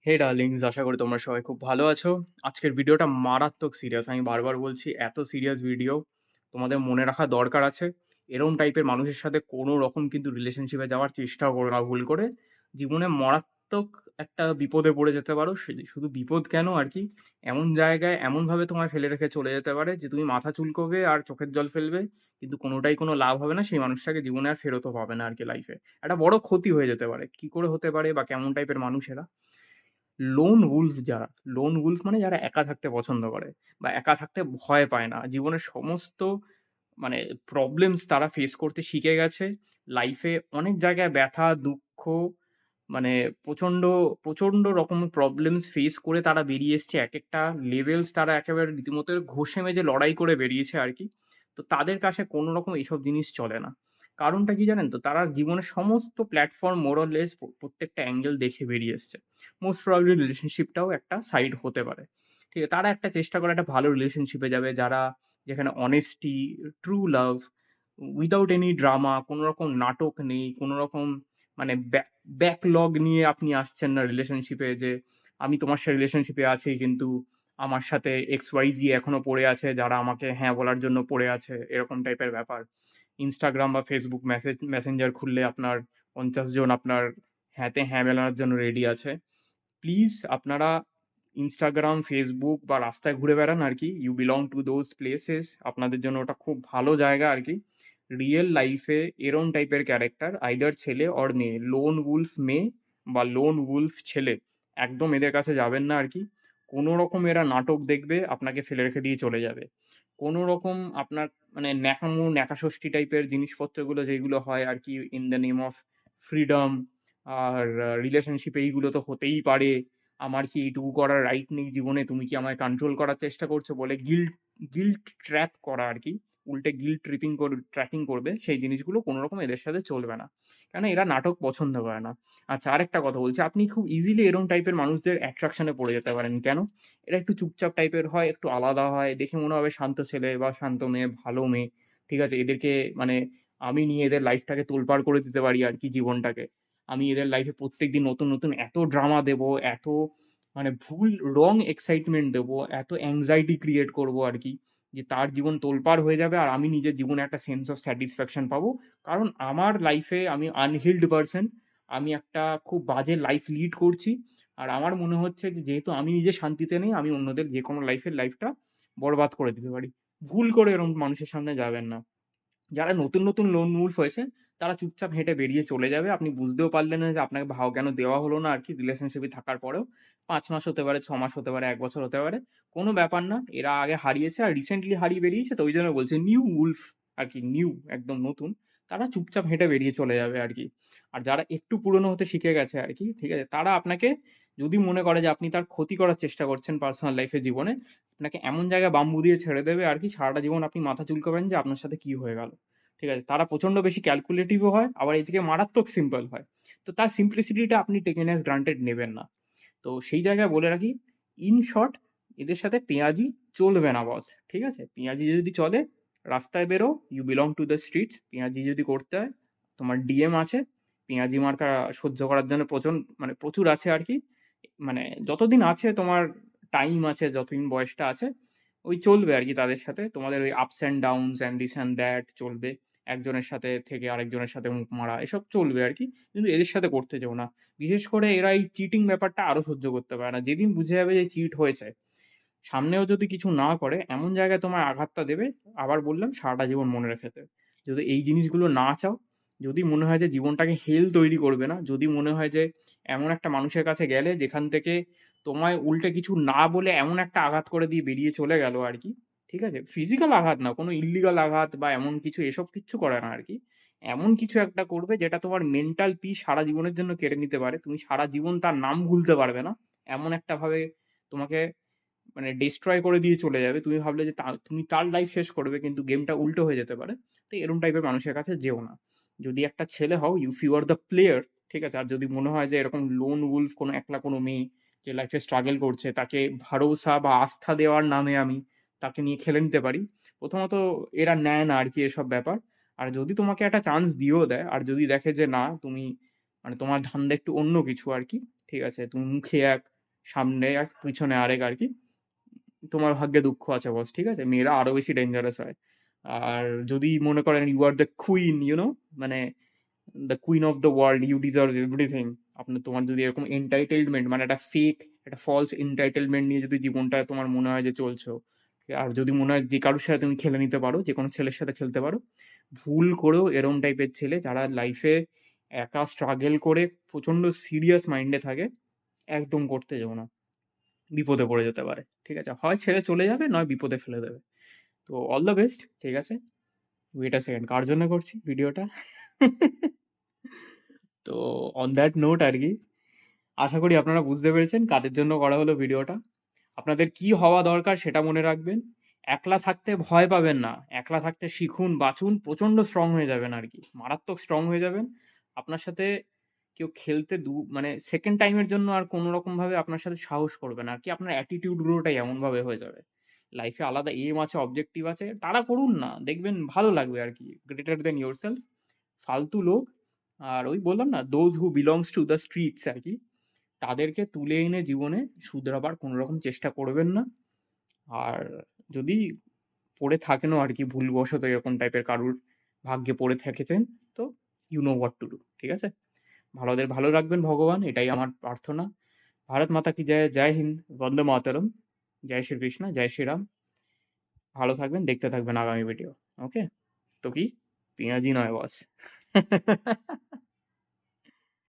হে Darlings, আশা করি তোমরা সবাই খুব ভালো আছো। আজকের ভিডিওটা মারাত্মক সিরিয়াস। আমি বারবার বলছি, এত সিরিয়াস ভিডিও তোমাদের মনে রাখা দরকার আছে। এরম টাইপের মানুষের সাথে কোনো রকম কিন্তু রিলেশনশিপে যাওয়ার চেষ্টাও করো না ভুল করে। জীবনে মারাত্মক একটা বিপদে পড়ে যেতে পারো। শুধু বিপদ কেন আরকি, এমন জায়গায় এমনভাবে তোমায় ফেলে রেখে চলে যেতে পারে যে তুমি মাথা চুলকোবে আর চোখের জল ফেলবে। কিন্তু কোনোটাই কোনো লাভ হবে না। সেই মানুষটাকে জীবনে আর ফেরতও পাবে না আরকি লাইফে। একটা বড় ক্ষতি হয়ে যেতে পারে। কি করে হতে পারে বা কেমন টাইপের মানুষ এরা? লোন উলফ যারা, লোন উলফ মানে যারা একা থাকতে পছন্দ করে বা একা থাকতে ভয় পায় না। জীবনের সমস্ত মানে প্রবলেমস তারা ফেস করতে শিখে গেছে। লাইফে অনেক জায়গায় ব্যথা, দুঃখ মানে প্রচণ্ড, প্রচণ্ড রকমের প্রবলেমস ফেস করে তারা বেরিয়ে এসছে। একেকটা লেভেলস তারা একেবারে রীতিমতো ঘষে মেজে লড়াই করে বেরিয়েছে আরকি। তো তাদের কাছে কোনো রকম এসব জিনিস চলে না। কারণটা কি জানেন তো? তারা জীবনের সমস্ত প্ল্যাটফর্ম মোর অর লেস প্রত্যেকটা অ্যাঙ্গেল দেখে বেরিয়ে এসছে। মোস্ট প্রবাবলি রিলেশনশিপটাও একটা সাইড হতে পারে। ঠিক আছে? তারা একটা চেষ্টা করে একটা ভালো রিলেশনশিপে যাবে যারা যেখানে honesty, true love, without any drama, কোনো রকম নাটক নেই, কোনো রকম মানে ব্যাকলগ নিয়ে আপনি আসছেন না রিলেশনশিপে যে, আমি তোমার সাথে রিলেশনশিপে আছি কিন্তু আমার সাথে XYZ এখনো পড়ে আছে যারা আমাকে হ্যাঁ বলার জন্য পড়ে আছে, এরকম টাইপের ব্যাপার। Instagram বা Facebook মেসেঞ্জার খুললে আপনার ৫০ জন আপনার হ্যাঁতে হ্যাঁ মেলানোর জন্য রেডি আছে। প্লিজ আপনারা Instagram, Facebook বা রাস্তায় ঘুরে বেড়ান আরকি। You belong to those places. আপনাদের জন্য ওটা খুব ভালো জায়গা আরকি। রিয়েল লাইফে এরম টাইপের ক্যারেক্টার আইদার ছেলে অর মেয়ে, লোন উলফ মেয়ে বা লোন উলফ ছেলে, একদম এদের কাছে যাবেন না আরকি। কোনো রকম এরা নাটক দেখবে, আপনাকে ফেলে রেখে দিয়ে চলে যাবে। কোনো রকম আপনার মানে ন্যাকামো, ন্যাকাষষ্ঠী টাইপের জিনিসপত্রগুলো যেইগুলো হয় আরকি in the name of freedom আর রিলেশনশিপ এইগুলো তো হতেই পারে। আমার কি এইটুকু করার রাইট নেই জীবনে? তুমি কি আমায় কন্ট্রোল করার চেষ্টা করছো? বলে গিল্ট ট্র্যাপ করা আরকি। উল্টে গিল্ট ট্র্যাপিং করবে। সেই জিনিসগুলো কোনো রকম এদের সাথে চলবে না। কেননা এরা নাটক পছন্দ করে না। আচ্ছা, আরেকটা কথা বলছি। আপনি খুব ইজিলি এরম টাইপের মানুষদের অ্যাট্রাকশন এ পড়ে যেতে পারেন। কেন? এরা একটু চুপচাপ টাইপের হয়, একটু আলাদা হয়। দেখে মনে হবে শান্ত ছেলে বা শান্ত মেয়ে, ভালো মেয়ে। ঠিক আছে? এদেরকে মানে আমি নিয়ে এদের লাইফটাকে তোলপাড় করে দিতে পারি আরকি জীবনটাকে। আমি এদের লাইফে প্রত্যেকদিন নতুন, নতুন এত ড্রামা দেবো, এত মানে রং এক্সাইটমেন্ট দেবো, এত anxiety ক্রিয়েট করবো আরকি, যে তার জীবন তোলপাড় হয়ে যাবে আর আমি নিজের জীবনে একটা সেন্স অফ স্যাটিসফ্যাকশন পাবো। কারণ আমার লাইফে আমি আনহিলড পারসন। আমি একটা খুব বাজে লাইফ লিড করছি। আর আমার মনে হচ্ছে যে যেহেতু আমি নিজে শান্তিতে নেই, আমি অন্যদের যেকোনো লাইফটা বরবাদ করে দিতে পারি। ভুল করে এরকম মানুষের সামনে যাবেন না। যারা নতুন, নতুন লোন উলফ হয়েছে, তারা চুপচাপ হেঁটে বেরিয়ে চলে যাবে। আপনি বুঝতেও পারলেন না যে আপনাকে ভাও কেন দেওয়া হলো না আরকি রিলেশনশিপ এ থাকার পরেও। ৫ মাস হতে পারে, ৬ মাস হতে পারে, ১ বছর হতে পারে। কোনো ব্যাপার না। এরা আগে হারিয়েছে আর রিসেন্টলি হারিয়ে বেরিয়েছে তো ওইজন্য বলছি নিউ উলফ আরকি, নিউ একদম নতুন। তারা চুপচাপ হেঁটে বেরিয়ে চলে যাবে আরকি। আর যারা একটু পুরনো হতে শিখে গেছে আরকি, ঠিক আছে? তারা আপনাকে যদি মনে করে যে আপনি তার ক্ষতি করার চেষ্টা করছেন পার্সোনাল লাইফ এ জীবনে, আপনাকে এমন জায়গায় বাম্বু দিয়ে ছেড়ে দেবে আরকি সারাটা জীবন আপনি মাথা চুলকাবেন যে আপনার সাথে কি হয়ে গেল। ঠিক আছে? তারা প্রচন্ড বেশি ক্যালকুলেটিভ ও হয়, আবার এদিকে মারাত্মক সিম্পল হয়। তো তার সিম্পলিসিটি টা আপনি টেকেন অ্যাজ গ্রান্টেড নেবেন না। তো সেই জায়গায় বলে রাখি, ইন শর্ট, এদের সাথে পেঁয়াজি চলবে না বস। ঠিক আছে? পেঁয়াজি যদি চলে, রাস্তায় বেরো, you belong to the streets. পেঁয়াজি যদি করতে হয়, তোমার ডিএম আছে। পেঁয়াজি মার্কা সহ্য করার জন্য মানে প্রচুর আছে আরকি। মানে যতদিন আছে তোমার টাইম আছে, যতদিন বয়সটা আছে, ওই চলবে আরকি তাদের সাথে। তোমাদের ওই ups and downs and this and that চলবে। একজনের সাথে থেকে আরেকজনের সাথে মুখ মারা, এসব চলবে আরকি। কিন্তু এদের সাথে করতে যেও না। বিশেষ করে এরা এই চিটিং ব্যাপারটা আরো সহ্য করতে পারে না। যেদিন বুঝে যাবে যে চিট হয়েছে, সামনেও যদি কিছু না করে এমন জায়গায় তোমায় আঘাতটা দেবে, আবার বললাম সারাটা জীবন মনে রেখে দেবে। যদি এই জিনিসগুলো না চাও, যদি মনে হয় যে জীবনটাকে হেল তৈরি করবে না, যদি মনে হয় যে এমন একটা মানুষের কাছে গেলে যেখান থেকে তোমায় উল্টে কিছু না বলে এমন একটা আঘাত করে দিয়ে বেরিয়ে চলে গেল আরকি, ঠিক আছে? ফিজিক্যাল আঘাত না, কোনো ইল্লিগাল আঘাত বা এমন কিছু, এসব কিচ্ছু করে না আরকি। এমন কিছু একটা করবে যেটা তোমার মেন্টাল পিস সারা জীবনের জন্য কেড়ে নিতে পারে। তুমি সারা জীবন তার নাম ভুলতে পারবে না। এমন একটা ভাবে তোমাকে মানে ডিস্ট্রয় করে দিয়ে চলে যাবে। তুমি ভাবলে যে তুমি তার লাইফ শেষ করবে, কিন্তু গেমটা উল্টো হয়ে যেতে পারে। তো এরম টাইপের মানুষের কাছে যেও না। যদি একটা ছেলে হও, if you are the player, ঠিক আছে? আর যদি মনে হয় যে এরকম লোন উলফ কোনো একলা কোনো মেয়ে যে লাইফে স্ট্রাগল করছে, তাকে ভরসা বা আস্থা দেওয়ার নামে আমি তাকে নিয়ে খেলে নিতে পারি। প্রথমত এরা নেয় না আরকি এসব ব্যাপার। আর যদি তোমাকে একটা চান্স দিয়েও দেয়, আর যদি দেখে যে না তুমি মানে তোমার ধান্দা একটু অন্য কিছু আরকি, ঠিক আছে? তুমি মুখে এক, সামনে এক, পিছনে আরেক আরকি। তোমার ভাগ্যে দুঃখ আছে বস, ঠিক আছে? মেয়েরা আরো বেশি ডেঞ্জারাস হয়। আর যদি মনে করেন you are the queen, you know? মানে the queen of the world, you deserve everything. তোমার যদি এরকম এন্টাইটেলমেন্ট মানে একটা ফেক, একটা ফলস এন্টাইটেলমেন্ট নিয়ে যদি জীবনটা তোমার মনে হয় যে চলছো, আর যদি মনে হয় যে কারোর সাথে তুমি খেলে নিতে পারো, যেকোনো ছেলের সাথে খেলতে পারো, ভুল করেও এরম টাইপের ছেলে যারা লাইফে একা স্ট্রাগল করে প্রচন্ড সিরিয়াস মাইন্ডে থাকে, একদম করতে যেও না। বিপদে পড়ে যেতে পারে। ঠিক আছে? হয় ছেড়ে চলে যাবে, নয় বিপদে ফেলে দেবে। তো অল দ্য বেস্ট। ঠিক আছে? ওয়েট আ সেকেন্ড, কার জন্য করছি ভিডিওটা? তো অন দ্যাট নোট আরকি, আশা করি আপনারা বুঝতে পেরেছেন কাদের জন্য করা হলো ভিডিওটা। আপনাদের কি হওয়া দরকার সেটা মনে রাখবেন। একলা থাকতে ভয় পাবেন না। একলা থাকতে শিখুন, বাঁচুন, প্রচন্ড স্ট্রং হয়ে যাবেন আরকি। মারাত্মক স্ট্রং হয়ে যাবেন। আপনার সাথে কেউ খেলতে মানে সেকেন্ড টাইমের জন্য আর কোন রকমভাবে আপনার সাথে সাহস করবে না আরকি। আপনার অ্যাটিটিউড গ্রোটাই এমনভাবে হয়ে যাবে। লাইফে আলাদা এইম আছে, অবজেক্টিভ আছে, তাড়া করুন না। দেখবেন ভালো লাগবে আরকি। Greater than yourself. ফালতু লোক, আর ওই বললাম না, those who belongs to the streets আরকি। তাদেরকে তুলে এনে জীবনে শুধরাবার কোনো রকম চেষ্টা করবেন না। আর যদি পড়ে থাকেনও আরকি ভুলবশত এরকম টাইপের কারুর ভাগ্যে পড়ে থেকেছেন, তো you know what to do. ঠিক আছে? ভালো রাখবেন ভগবান, এটাই আমার প্রার্থনা। ভারত মাতা কি জয়, জয় হিন্দ, বন্দে মাতরম, জয় শ্রীকৃষ্ণ, জয় শ্রীরাম। ভালো থাকবেন, দেখতে থাকবেন আগামী ভিডিও। ওকে? তো কি? পিঁয়াজি নয় বস।